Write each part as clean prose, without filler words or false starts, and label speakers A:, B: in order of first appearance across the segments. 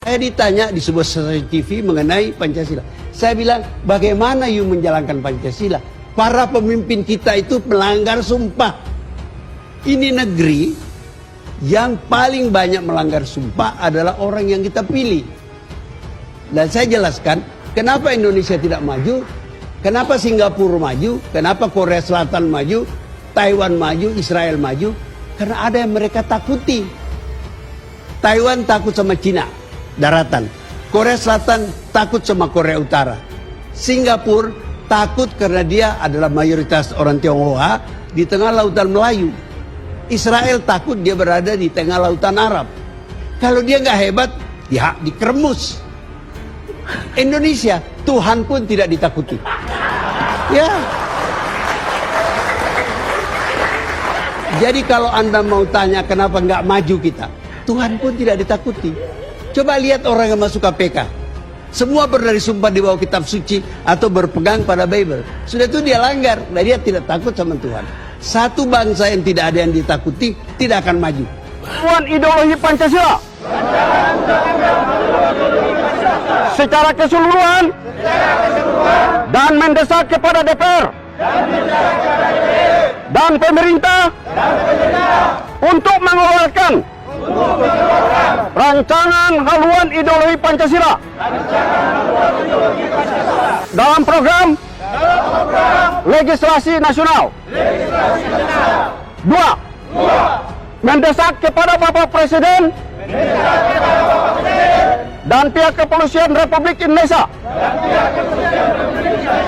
A: Saya ditanya di sebuah stasiun TV mengenai Pancasila. Saya bilang, bagaimana you menjalankan Pancasila? Para pemimpin kita itu melanggar sumpah. Ini negeri yang paling banyak melanggar sumpah adalah orang yang kita pilih. Dan saya jelaskan, kenapa Indonesia tidak maju, kenapa Singapura maju, kenapa Korea Selatan maju, Taiwan maju, Israel maju. Karena ada yang mereka takuti. Taiwan takut sama Cina, daratan. Korea Selatan takut sama Korea Utara. Singapura takut karena dia adalah mayoritas orang Tionghoa di tengah lautan Melayu. Israel takut dia berada di tengah lautan Arab. Kalau dia nggak hebat, dia dikeremus. Indonesia, Tuhan pun tidak ditakuti. Ya. Jadi kalau Anda mau tanya kenapa nggak maju kita, Tuhan pun tidak ditakuti. Coba lihat orang yang masuk KPK. Semua berdari sumpah di bawah kitab suci atau berpegang pada Bible. Sudah itu dia langgar, dan dia tidak takut sama Tuhan. Satu bangsa yang tidak ada yang ditakuti tidak akan maju.
B: Lawan ideologi Pancasila secara keseluruhan dan mendesak kepada DPR dan pemerintah untuk mengeluarkan rancangan haluan ideologi Pancasila dalam program legislasi nasional. 2. Mendesak kepada Bapak Presiden dan pihak Kepolisian Republik Indonesia,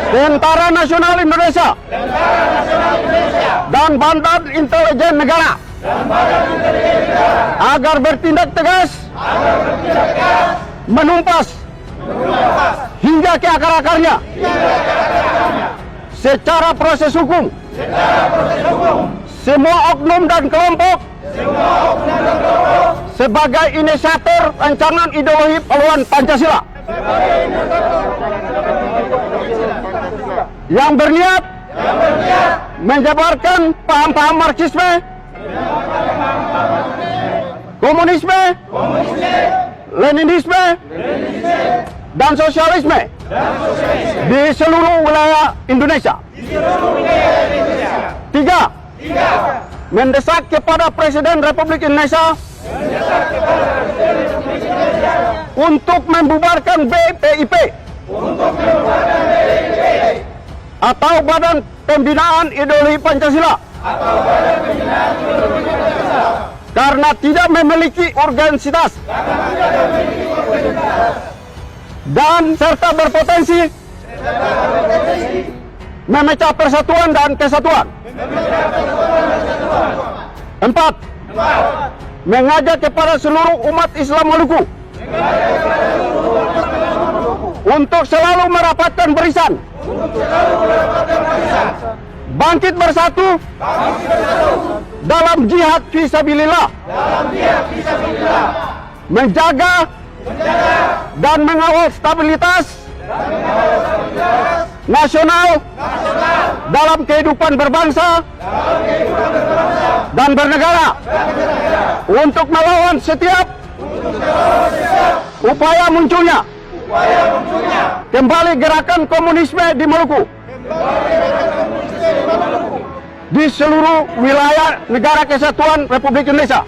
B: Tentara Nasional Indonesia, dan Badan Intelijen Negara agar bertindak tegas, menumpas hingga ke akar-akarnya secara proses hukum semua oknum dan kelompok sebagai inisiator rancangan ideologi haluan Pancasila yang berniat menyebarkan paham-paham Marxisme, komunisme, Leninisme, dan sosialisme di seluruh wilayah Indonesia. 3. Mendesak kepada Presiden Republik Indonesia untuk membubarkan BPIP atau Badan Pembinaan Ideologi Pancasila karena tidak memiliki urgensitas dan serta berpotensi memecah persatuan dan kesatuan. 4. Mengajak kepada seluruh umat Islam Maluku untuk selalu merapatkan barisan, bangkit bersatu dalam jihad fisabilillah, menjaga dan mengawal stabilitas nasional dalam kehidupan berbangsa dan bernegara untuk melawan setiap upaya munculnya kembali gerakan komunisme di Maluku di seluruh wilayah Negara Kesatuan Republik Indonesia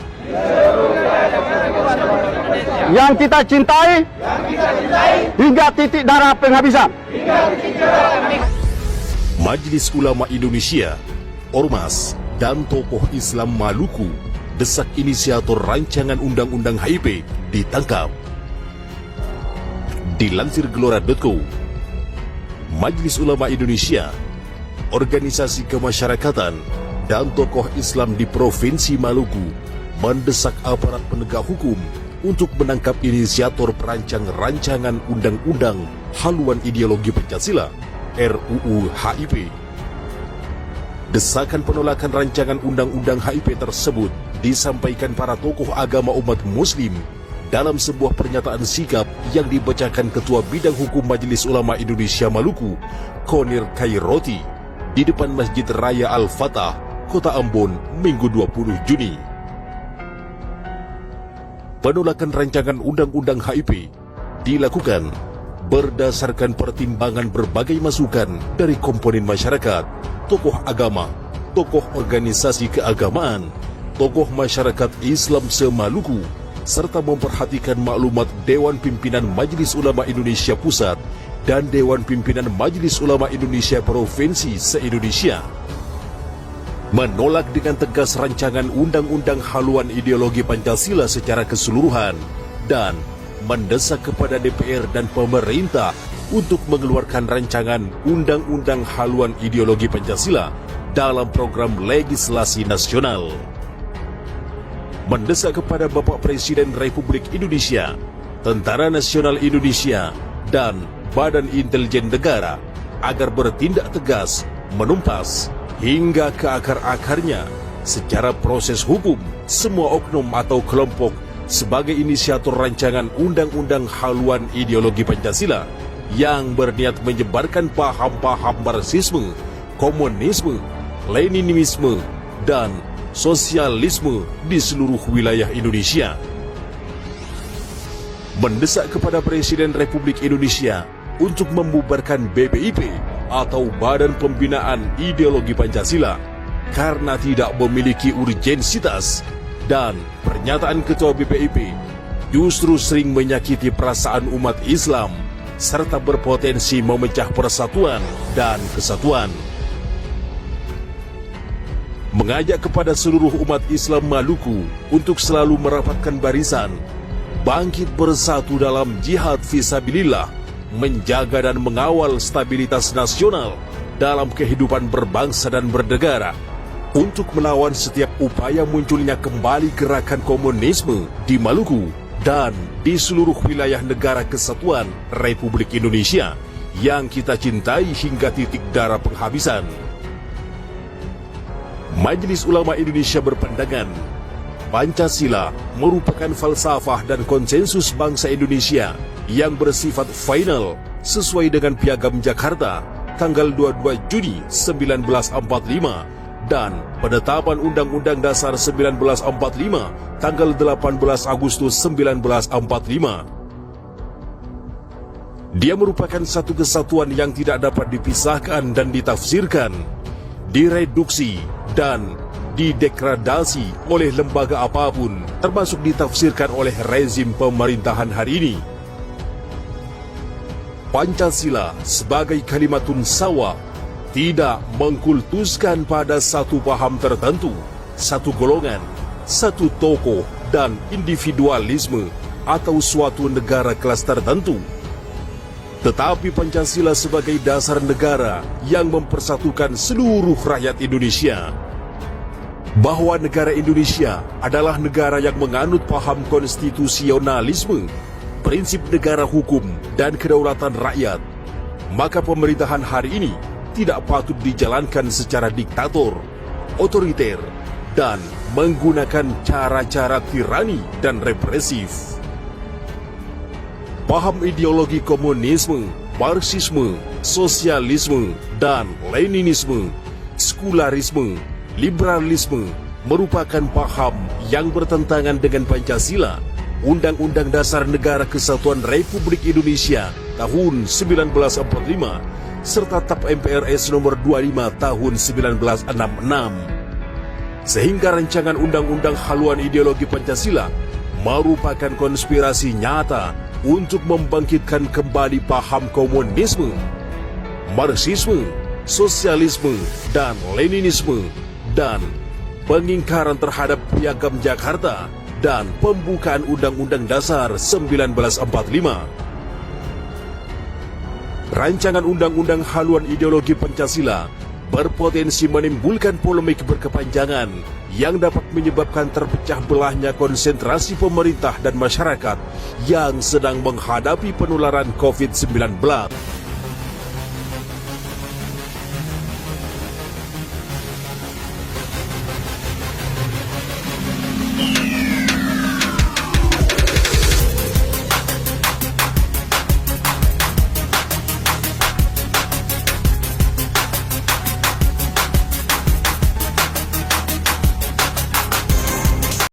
B: yang kita cintai hingga titik darah penghabisan.
C: Majelis Ulama Indonesia, Ormas, dan tokoh Islam Maluku desak inisiator rancangan Undang-Undang HIP ditangkap. Dilansir Gelora.co, Majelis Ulama Indonesia, organisasi kemasyarakatan, dan tokoh Islam di Provinsi Maluku mendesak aparat penegak hukum untuk menangkap inisiator perancang rancangan Undang-Undang Haluan Ideologi Pancasila RUU HIP. Desakan penolakan rancangan Undang-Undang HIP tersebut disampaikan para tokoh agama umat Muslim dalam sebuah pernyataan sikap yang dibacakan Ketua Bidang Hukum Majelis Ulama Indonesia Maluku, Konir Kairoti, di depan Masjid Raya Al-Fatah, Kota Ambon, Minggu 20 Juni. penolakan rancangan undang-undang HIP dilakukan berdasarkan pertimbangan berbagai masukan dari komponen masyarakat, tokoh agama, tokoh organisasi keagamaan, tokoh masyarakat Islam se-Maluku, serta memperhatikan maklumat Dewan Pimpinan Majelis Ulama Indonesia Pusat dan Dewan Pimpinan Majelis Ulama Indonesia Provinsi se-Indonesia. Menolak dengan tegas rancangan undang-undang haluan ideologi Pancasila secara keseluruhan dan mendesak kepada DPR dan pemerintah untuk mengeluarkan rancangan undang-undang haluan ideologi Pancasila dalam program legislasi nasional. Mendesak kepada Bapak Presiden Republik Indonesia, Tentara Nasional Indonesia, dan Badan Intelijen Negara agar bertindak tegas, menumpas, hingga ke akar-akarnya secara proses hukum semua oknum atau kelompok sebagai inisiator rancangan undang-undang haluan ideologi Pancasila yang berniat menyebarkan paham-paham Marxisme, Komunisme, Leninisme, dan Sosialisme di seluruh wilayah Indonesia. Mendesak kepada Presiden Republik Indonesia untuk membubarkan BPIP atau Badan Pembinaan Ideologi Pancasila karena tidak memiliki urgensitas, dan pernyataan Ketua BPIP justru sering menyakiti perasaan umat Islam serta berpotensi memecah persatuan dan kesatuan. Mengajak kepada seluruh umat Islam Maluku untuk selalu merapatkan barisan, bangkit bersatu dalam jihad fisabilillah, menjaga dan mengawal stabilitas nasional dalam kehidupan berbangsa dan bernegara, untuk melawan setiap upaya munculnya kembali gerakan komunisme di Maluku dan di seluruh wilayah negara kesatuan Republik Indonesia yang kita cintai hingga titik darah penghabisan. Majelis Ulama Indonesia berpandangan, Pancasila merupakan falsafah dan konsensus bangsa Indonesia yang bersifat final sesuai dengan Piagam Jakarta tanggal 22 Juni 1945 dan penetapan Undang-Undang Dasar 1945 tanggal 18 Agustus 1945. Dia merupakan satu kesatuan yang tidak dapat dipisahkan dan ditafsirkan, direduksi dan didegradasi oleh lembaga apapun, termasuk ditafsirkan oleh rezim pemerintahan hari ini. Pancasila sebagai kalimatun sawa tidak mengkultuskan pada satu paham tertentu, satu golongan, satu tokoh dan individualisme atau suatu negara kelas tertentu. Tetapi Pancasila sebagai dasar negara yang mempersatukan seluruh rakyat Indonesia. Bahwa negara Indonesia adalah negara yang menganut paham konstitusionalisme, prinsip negara hukum dan kedaulatan rakyat, maka pemerintahan hari ini tidak patut dijalankan secara diktator, otoriter, dan menggunakan cara-cara tirani dan represif. Paham ideologi komunisme, Marxisme, sosialisme, dan Leninisme, sekularisme, liberalisme merupakan paham yang bertentangan dengan Pancasila, Undang-Undang Dasar Negara Kesatuan Republik Indonesia tahun 1945, serta TAP MPRS nomor 25 tahun 1966. Sehingga rancangan undang-undang haluan ideologi Pancasila merupakan konspirasi nyata untuk membangkitkan kembali paham komunisme, Marxisme, sosialisme, dan Leninisme, dan pengingkaran terhadap Piagam Jakarta dan pembukaan Undang-Undang Dasar 1945. Rancangan undang-undang haluan ideologi Pancasila berpotensi menimbulkan polemik berkepanjangan yang dapat menyebabkan terpecah belahnya konsentrasi pemerintah dan masyarakat yang sedang menghadapi penularan COVID-19.